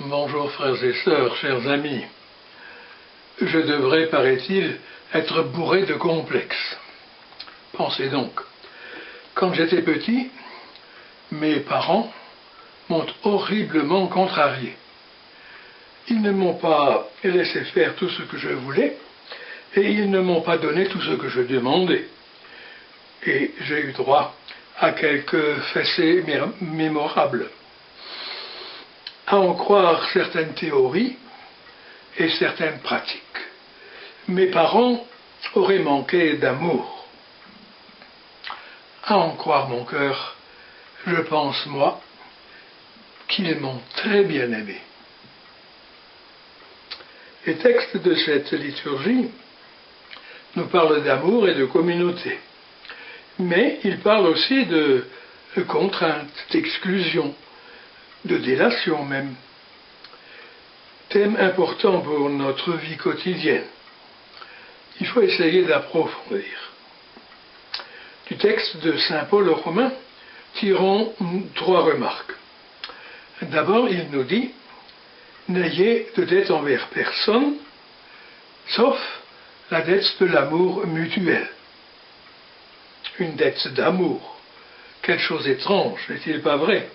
Bonjour frères et sœurs, chers amis. Je devrais, paraît-il, être bourré de complexes. Pensez donc, quand j'étais petit, mes parents m'ont horriblement contrarié. Ils ne m'ont pas laissé faire tout ce que je voulais et ils ne m'ont pas donné tout ce que je demandais. Et j'ai eu droit à quelques fessées mémorables. À en croire certaines théories et certaines pratiques, mes parents auraient manqué d'amour. À en croire mon cœur, je pense, moi, qu'ils m'ont très bien aimé. Les textes de cette liturgie nous parlent d'amour et de communauté, mais ils parlent aussi de contraintes, d'exclusion, de délation même. Thème important pour notre vie quotidienne. Il faut essayer d'approfondir. Du texte de saint Paul aux Romains, tirons 3 remarques. D'abord, il nous dit « N'ayez de dette envers personne, sauf la dette de l'amour mutuel. » Une dette d'amour. Quelle chose étrange, n'est-il pas vrai?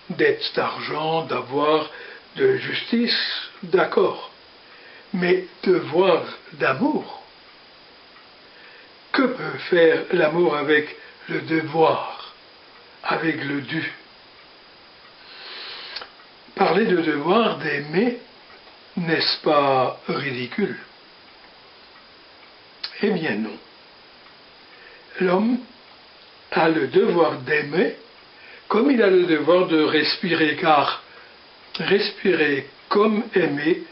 Dette d'argent, d'avoir, de justice, d'accord. Mais devoir d'amour? Que peut faire l'amour avec le devoir, avec le dû? Parler de devoir d'aimer, n'est-ce pas ridicule? Eh bien non. L'homme a le devoir d'aimer comme il a le devoir de respirer, car respirer comme aimer,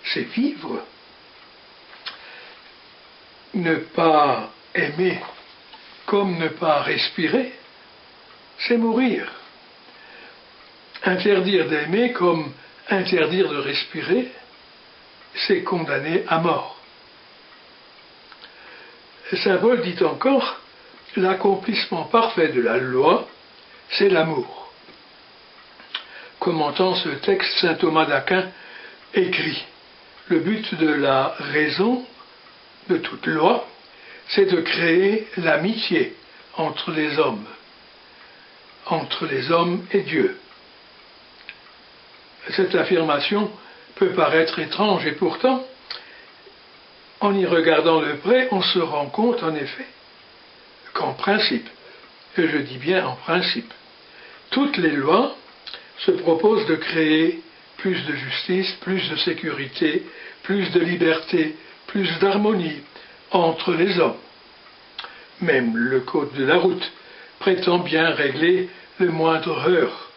c'est vivre. Ne pas aimer comme ne pas respirer, c'est mourir. Interdire d'aimer comme interdire de respirer, c'est condamner à mort. Saint Paul dit encore, l'accomplissement parfait de la loi, c'est l'amour. Commentant ce texte, saint Thomas d'Aquin écrit « Le but de la raison de toute loi, c'est de créer l'amitié entre les hommes et Dieu. » Cette affirmation peut paraître étrange et pourtant, en y regardant de près, on se rend compte en effet qu'en principe, et je dis bien en principe, toutes les lois se proposent de créer plus de justice, plus de sécurité, plus de liberté, plus d'harmonie entre les hommes. Même le code de la route prétend bien régler le moindre heurt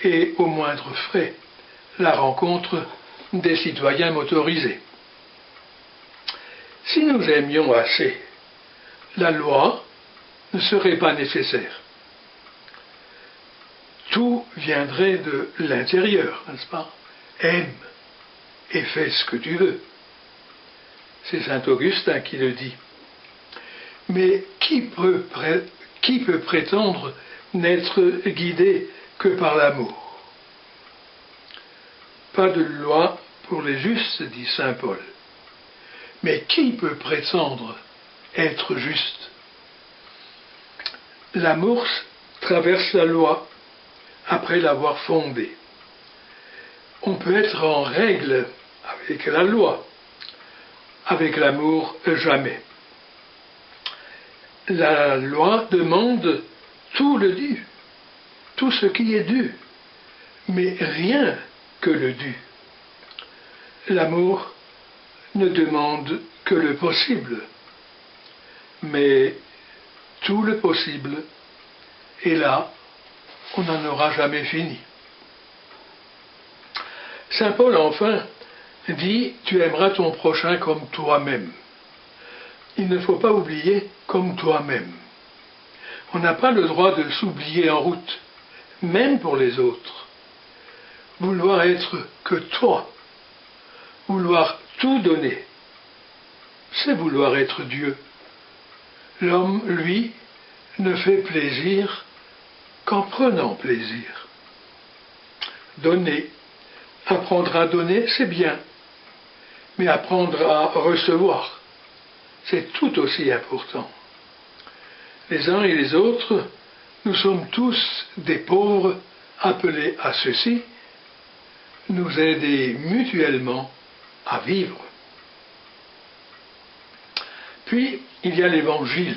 et au moindre frais la rencontre des citoyens motorisés. Si nous aimions assez, la loi ne serait pas nécessaire. Tout viendrait de l'intérieur, n'est-ce pas? Aime et fais ce que tu veux. C'est saint Augustin qui le dit. Mais qui peut prétendre n'être guidé que par l'amour? Pas de loi pour les justes, dit saint Paul. Mais qui peut prétendre être juste? L'amour traverse la loi après l'avoir fondée. On peut être en règle avec la loi, avec l'amour jamais. La loi demande tout le dû, tout ce qui est dû, mais rien que le dû. L'amour ne demande que le possible, mais tout le possible, et là, on n'en aura jamais fini. Saint Paul, enfin, dit « Tu aimeras ton prochain comme toi-même ». Il ne faut pas oublier comme toi-même. On n'a pas le droit de s'oublier en route, même pour les autres. Vouloir être que toi, vouloir tout donner, c'est vouloir être Dieu. L'homme, lui, ne fait plaisir qu'en prenant plaisir. Donner, Apprendre à donner, c'est bien, mais apprendre à recevoir, c'est tout aussi important. Les uns et les autres, nous sommes tous des pauvres appelés à ceci, nous aider mutuellement à vivre. Puis, il y a l'Évangile,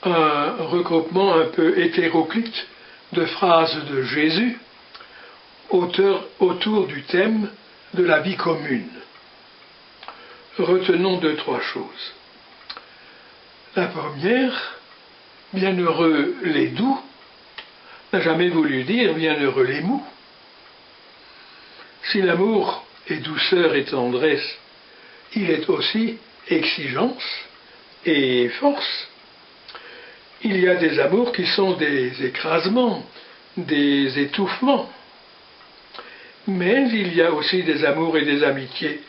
un regroupement un peu hétéroclite de phrases de Jésus autour du thème de la vie commune. Retenons 2-3 choses. La première, bienheureux les doux, n'a jamais voulu dire bienheureux les mous. Si l'amour est douceur et tendresse, il est aussi exigence et force. Il y a des amours qui sont des écrasements, des étouffements. Mais il y a aussi des amours et des amitiés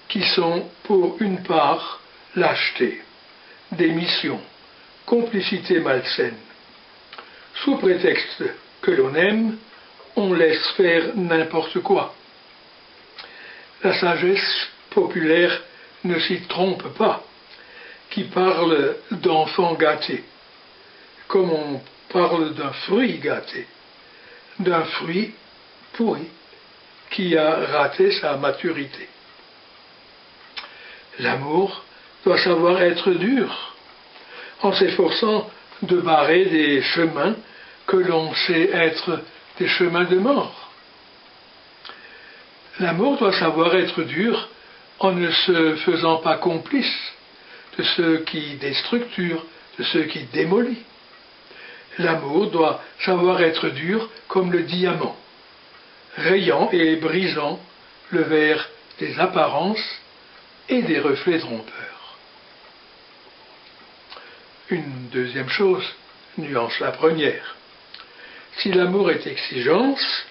qui sont pour une part lâcheté, démission, complicité malsaine. Sous prétexte que l'on aime, on laisse faire n'importe quoi. La sagesse populaire ne s'y trompe pas, qui parle d'enfant gâté, comme on parle d'un fruit gâté, d'un fruit pourri, qui a raté sa maturité. L'amour doit savoir être dur, en s'efforçant de barrer des chemins que l'on sait être des chemins de mort. L'amour doit savoir être dur en ne se faisant pas complice de ceux qui déstructurent, de ceux qui démolissent. L'amour doit savoir être dur comme le diamant, rayant et brisant le verre des apparences et des reflets trompeurs. Une deuxième chose, nuance la première. Si l'amour est exigence,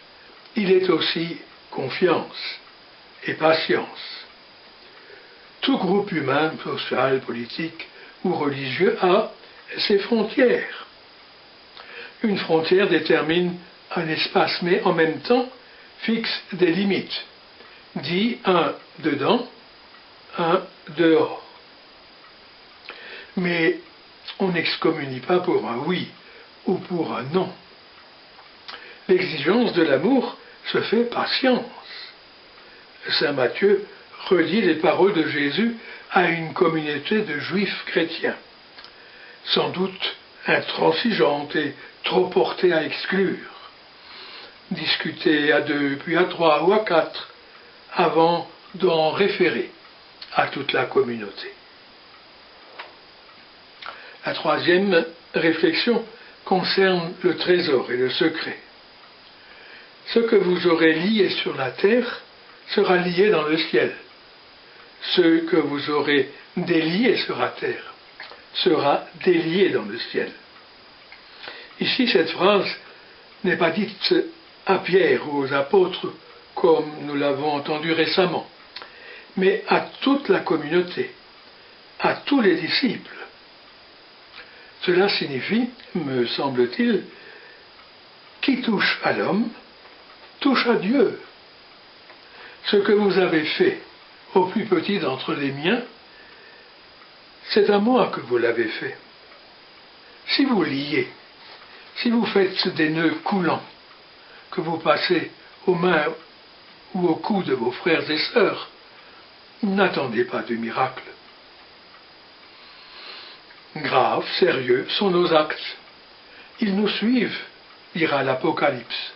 il est aussi confiance et patience. Tout groupe humain, social, politique ou religieux a ses frontières. Une frontière détermine un espace, mais en même temps fixe des limites. Dit un dedans, un dehors. Mais on n'excommunie pas pour un oui ou pour un non. L'exigence de l'amour se fait patience. Saint Matthieu redit les paroles de Jésus à une communauté de juifs chrétiens, sans doute intransigeante et trop portée à exclure, discuter à 2, puis à 3 ou à 4, avant d'en référer à toute la communauté. La troisième réflexion concerne le trésor et le secret. Ce que vous aurez lié sur la terre sera lié dans le ciel. Ce que vous aurez délié sur la terre sera délié dans le ciel. Ici, cette phrase n'est pas dite à Pierre ou aux apôtres comme nous l'avons entendu récemment, mais à toute la communauté, à tous les disciples. Cela signifie, me semble-t-il, qui touche à l'homme, touche à Dieu. Ce que vous avez fait au plus petit d'entre les miens, c'est à moi que vous l'avez fait. Si vous liez, si vous faites des nœuds coulants, que vous passez aux mains ou au cou de vos frères et sœurs, n'attendez pas de miracle. Graves, sérieux sont nos actes. Ils nous suivent, dira l'Apocalypse.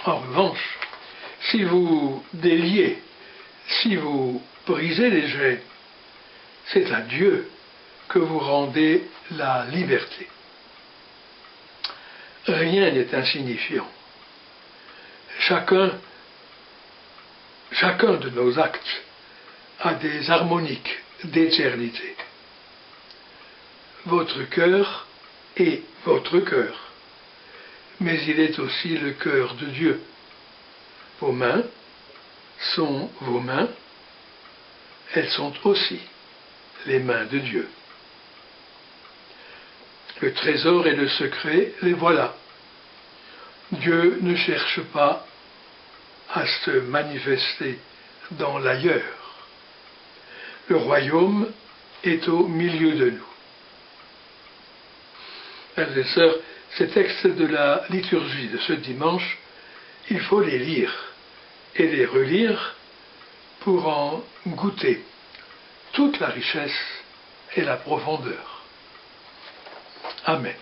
En revanche, si vous déliez, si vous brisez les jets, c'est à Dieu que vous rendez la liberté. Rien n'est insignifiant. Chacun de nos actes a des harmoniques d'éternité. Votre cœur est votre cœur, mais il est aussi le cœur de Dieu. Vos mains sont vos mains, elles sont aussi les mains de Dieu. Le trésor et le secret, les voilà. Dieu ne cherche pas à se manifester dans l'ailleurs. Le royaume est au milieu de nous. Frères et sœurs, ces textes de la liturgie de ce dimanche, il faut les lire et les relire pour en goûter toute la richesse et la profondeur. Amen.